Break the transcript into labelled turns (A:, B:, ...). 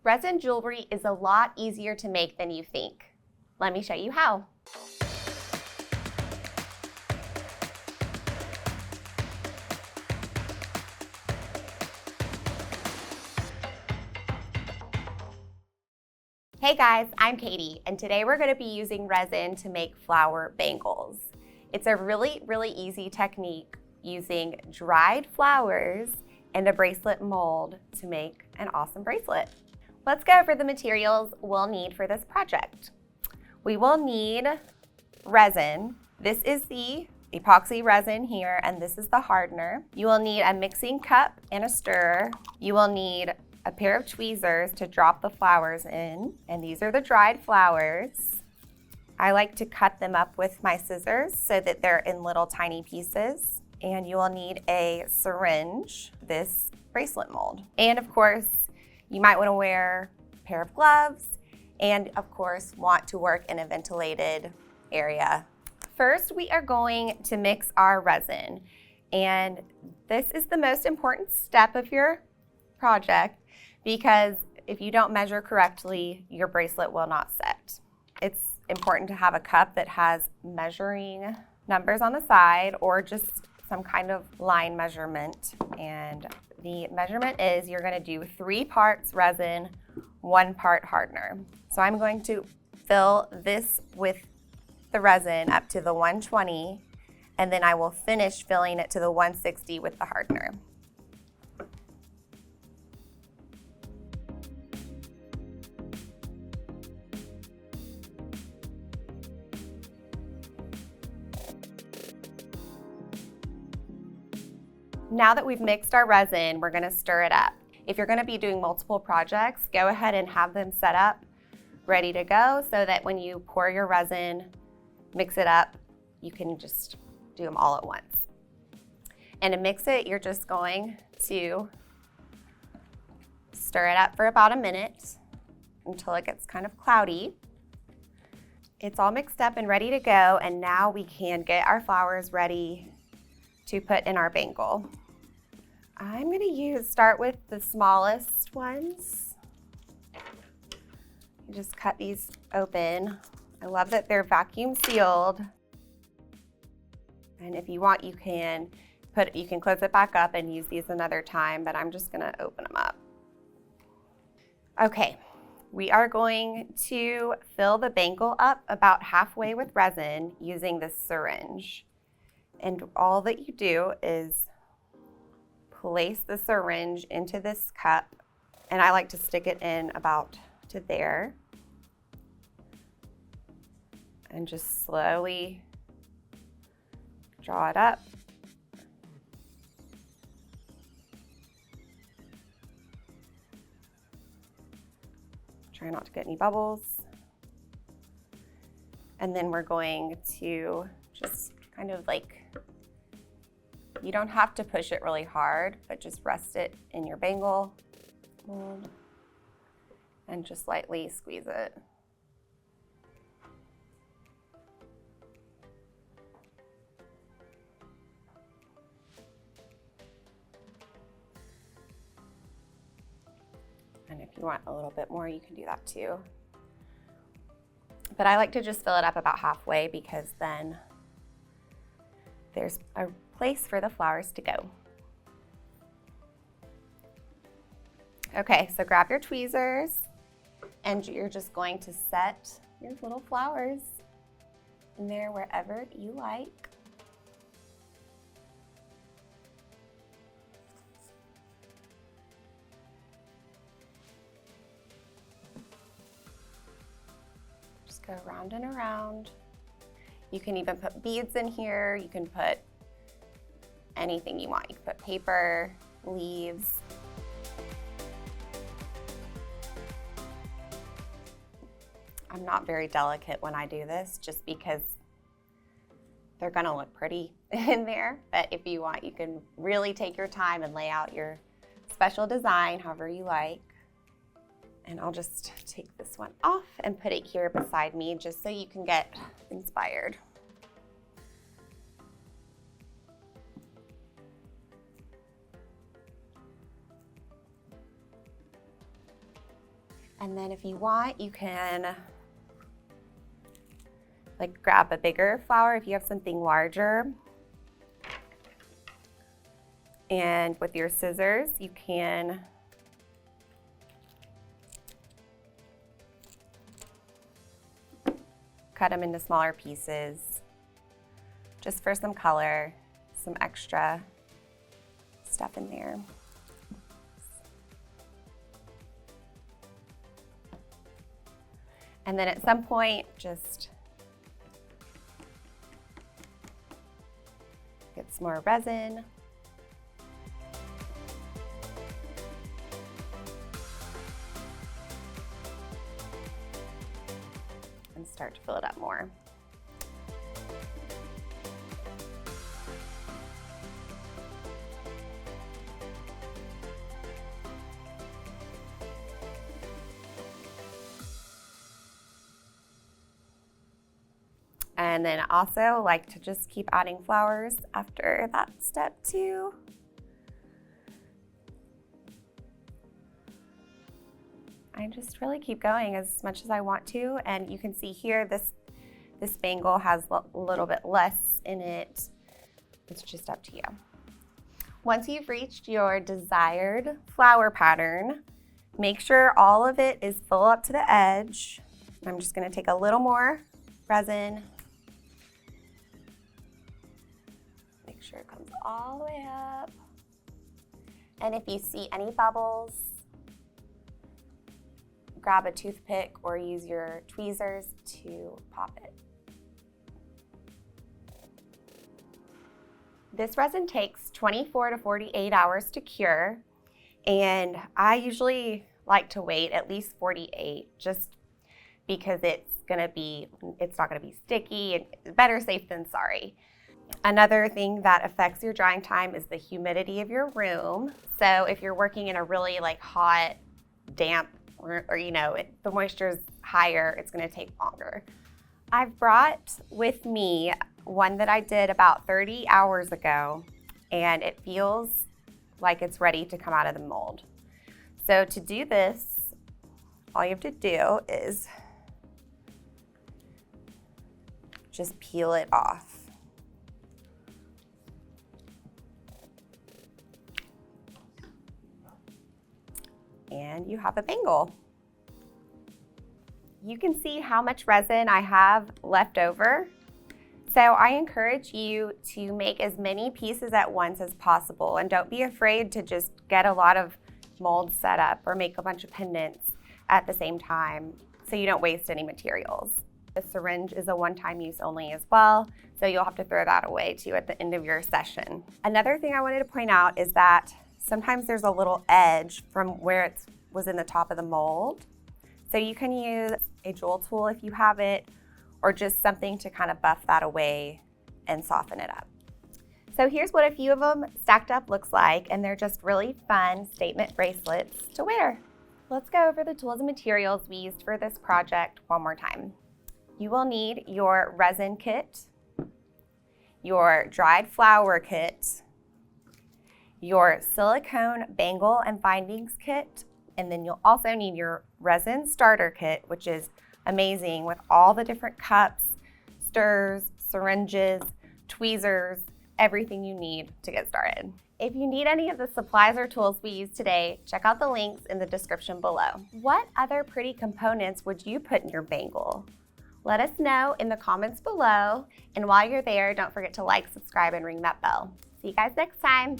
A: Resin jewelry is a lot easier to make than you think. Let me show you how. Hey guys, I'm Katie, and today we're going to be using resin to make flower bangles. It's a really easy technique using dried flowers and a bracelet mold to make an awesome bracelet. Let's go over the materials we'll need for this project. We will need resin. This is the epoxy resin here, and this is the hardener. You will need a mixing cup and a stirrer. You will need a pair of tweezers to drop the flowers in, and these are the dried flowers. I like to cut them up with my scissors so that they're in little tiny pieces. And you will need a syringe, this bracelet mold. And of course, you might want to wear a pair of gloves and of course want to work in a ventilated area. First, we are going to mix our resin. And this is the most important step of your project, because if you don't measure correctly, your bracelet will not set. It's important to have a cup that has measuring numbers on the side or just some kind of line measurement. And the measurement is you're gonna do 3 parts resin, 1 part hardener. So I'm going to fill this with the resin up to the 120, and then I will finish filling it to the 160 with the hardener. Now that we've mixed our resin, we're gonna stir it up. If you're gonna be doing multiple projects, go ahead and have them set up, ready to go, so that when you pour your resin, mix it up, you can just do them all at once. And to mix it, you're just going to stir it up for about a minute until it gets kind of cloudy. It's all mixed up and ready to go, and now we can get our flowers ready to put in our bangle. I'm gonna start with the smallest ones. Just cut these open. I love that they're vacuum sealed. And if you want, you can close it back up and use these another time, but I'm just gonna open them up. Okay, we are going to fill the bangle up about halfway with resin using this syringe. And all that you do is place the syringe into this cup, and I like to stick it in about to there, and just slowly draw it up. Try not to get any bubbles. And then we're going to just kind of like, you don't have to push it really hard, but just rest it in your bangle mold and just lightly squeeze it. And if you want a little bit more, you can do that too. But I like to just fill it up about halfway, because then there's a place for the flowers to go. Okay, so grab your tweezers, and you're just going to set your little flowers in there wherever you like. Just go around and around. You can even put beads in here. You can put anything you want. You can put paper, leaves. I'm not very delicate when I do this, just because they're gonna look pretty in there. But if you want, you can really take your time and lay out your special design however you like. And I'll just take this one off and put it here beside me, just so you can get inspired. And then if you want, you can like grab a bigger flower if you have something larger. And with your scissors, you can cut them into smaller pieces just for some color, some extra stuff in there. And then at some point, just get some more resin. And start to fill it up more. And then also like to just keep adding flowers after that step too. I just really keep going as much as I want to. And you can see here, this bangle has a little bit less in it. It's just up to you. Once you've reached your desired flower pattern, make sure all of it is full up to the edge. I'm just gonna take a little more resin. Make sure it comes all the way up. And if you see any bubbles, grab a toothpick or use your tweezers to pop it. This resin takes 24 to 48 hours to cure, and I usually like to wait at least 48 just because it's not gonna be sticky, and better safe than sorry. Another thing that affects your drying time is the humidity of your room. So if you're working in a really like hot, damp, or the moisture is higher, it's gonna take longer. I've brought with me one that I did about 30 hours ago, and it feels like it's ready to come out of the mold. So to do this, all you have to do is just peel it off. And you have a bangle. You can see how much resin I have left over. So I encourage you to make as many pieces at once as possible, and don't be afraid to just get a lot of molds set up or make a bunch of pendants at the same time so you don't waste any materials. The syringe is a one-time use only as well, so you'll have to throw that away too at the end of your session. Another thing I wanted to point out is that sometimes there's a little edge from where it was in the top of the mold. So you can use a jewel tool if you have it, or just something to kind of buff that away and soften it up. So here's what a few of them stacked up looks like, and they're just really fun statement bracelets to wear. Let's go over the tools and materials we used for this project one more time. You will need your resin kit, your dried flower kit, your silicone bangle and bindings kit, and then you'll also need your resin starter kit, which is amazing with all the different cups, stirrers, syringes, tweezers, everything you need to get started. If you need any of the supplies or tools we used today, check out the links in the description below. What other pretty components would you put in your bangle? Let us know in the comments below, and while you're there, don't forget to like, subscribe, and ring that bell. See you guys next time.